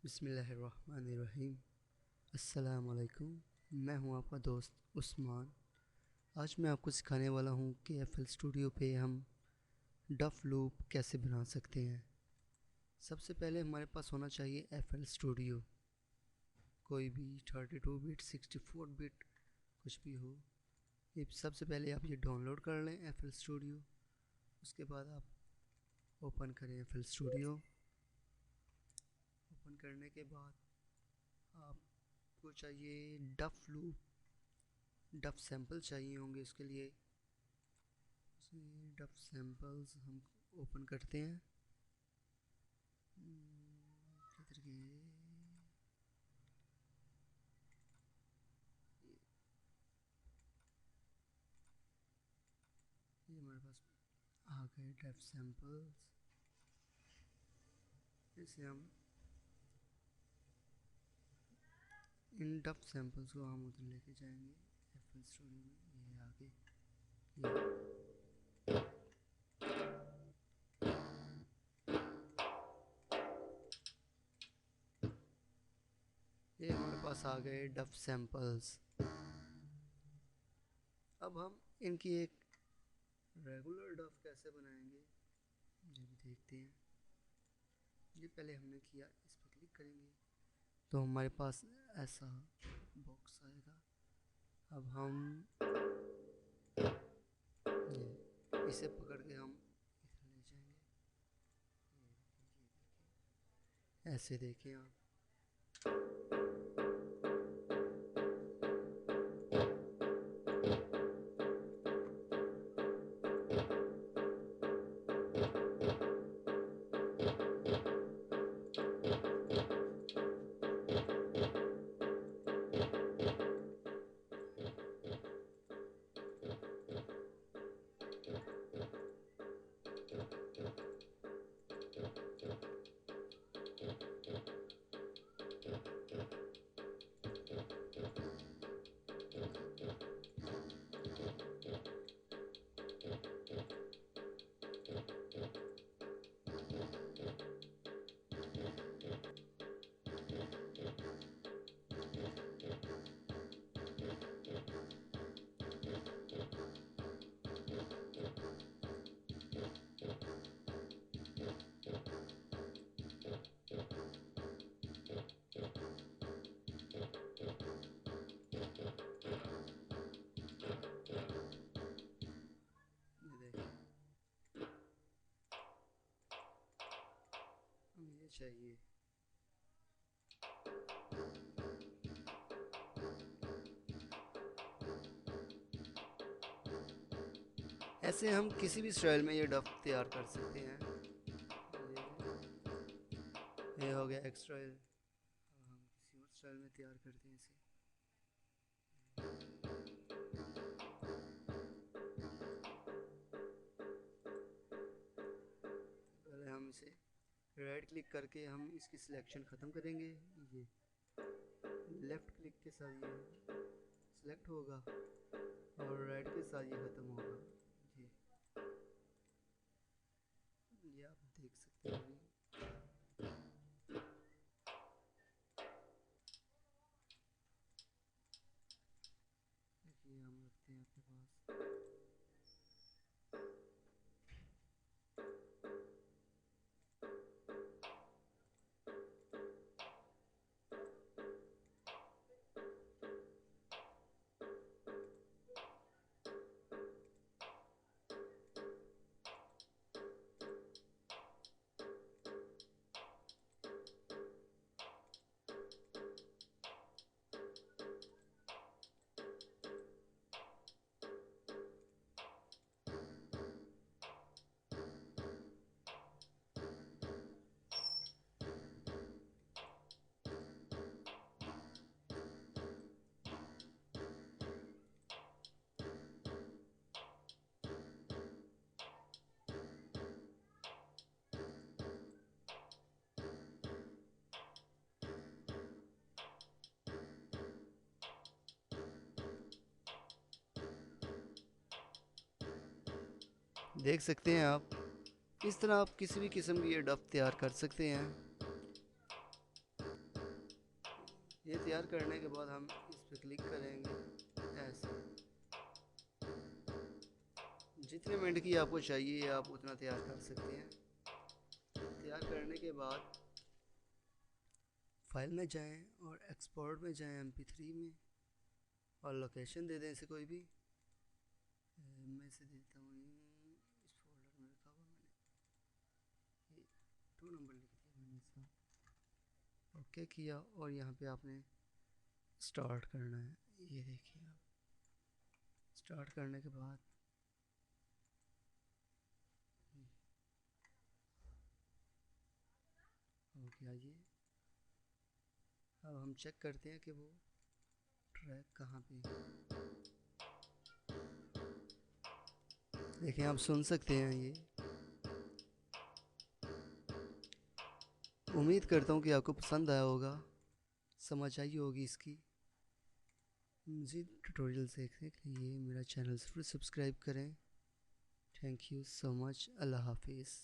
बिस्मिल्लाहिर्रहमानिर्रहीम। अस्सलाम वालेकुम। मैं हूं आपका दोस्त उस्मान। आज मैं आपको सिखाने वाला हूं कि एफ एल स्टूडियो पे हम डफ लूप कैसे बना सकते हैं। सबसे पहले हमारे पास होना चाहिए एफ एल स्टूडियो, कोई भी 32 बिट 64 बिट कुछ भी हो। ये सबसे पहले आप ये डाउनलोड कर लें एफ एल स्टूडियो। उसके बाद आप ओपन करें एफ एल स्टूडियो। ओपन करने के बाद आपको चाहिए डफ लूप, डफ सैंपल चाहिए होंगे। उसके लिए डफ सैंपल्स हम ओपन करते हैं। ये हमारे पास आ गए डफ सैंपल्स। इसे हम इन डफ सैंपल्स को हम उधर लेके जाएंगे एफ एल स्टूडियो में। ये आगे ये हमारे पास आ गए डफ सैंपल्स। अब हम इनकी एक रेगुलर डफ कैसे बनाएंगे ये भी देखते हैं। ये पहले हमने किया, इस पर क्लिक करेंगे तो हमारे पास ऐसा बॉक्स आएगा। अब हम इसे पकड़ के हम इधर ले जाएंगे। ऐसे देखें आप। ये चाहिए। ऐसे हम किसी भी स्टाइल में ये डफ तैयार कर सकते हैं। ये हो गया एक स्टाइल। अब हम किसी और स्टाइल में तैयार करते हैं इसे। पहले हम इसे राइट क्लिक करके हम इसकी सिलेक्शन ख़त्म करेंगे। ये लेफ़्ट क्लिक के साथ ये सिलेक्ट होगा और राइट के साथ ये ख़त्म होगा। ये आप देख सकते हैं। देखिए हम रखते हैं आपके पास। देख सकते हैं आप, इस तरह आप किसी भी किस्म की ये डफ तैयार कर सकते हैं। ये तैयार करने के बाद हम इस पर क्लिक करेंगे ऐसे। जितने मिनट की आपको चाहिए आप उतना तैयार कर सकते हैं। तैयार करने के बाद फाइल में जाएं और एक्सपोर्ट में जाएं MP3 में, और लोकेशन दे दें इसे कोई भी। मैं इसे देता हूँ, इस फोल्डर में रखा हुआ मैंने, ये 2 नंबर लिख दिया मैंने इसका। ओके किया और यहाँ पे आपने स्टार्ट करना है। ये देखिए आप स्टार्ट करने के बाद हो गया ये। अब हम चेक करते हैं कि वो ट्रैक कहाँ पे है। देखें आप सुन सकते हैं ये। उम्मीद करता हूँ कि आपको पसंद आया होगा, समझ आई होगी इसकी। मज़ीद ट्यूटोरियल्स देखने के लिए मेरा चैनल ज़रूर सब्सक्राइब करें। Thank you so much. अल्लाह हाफिज़।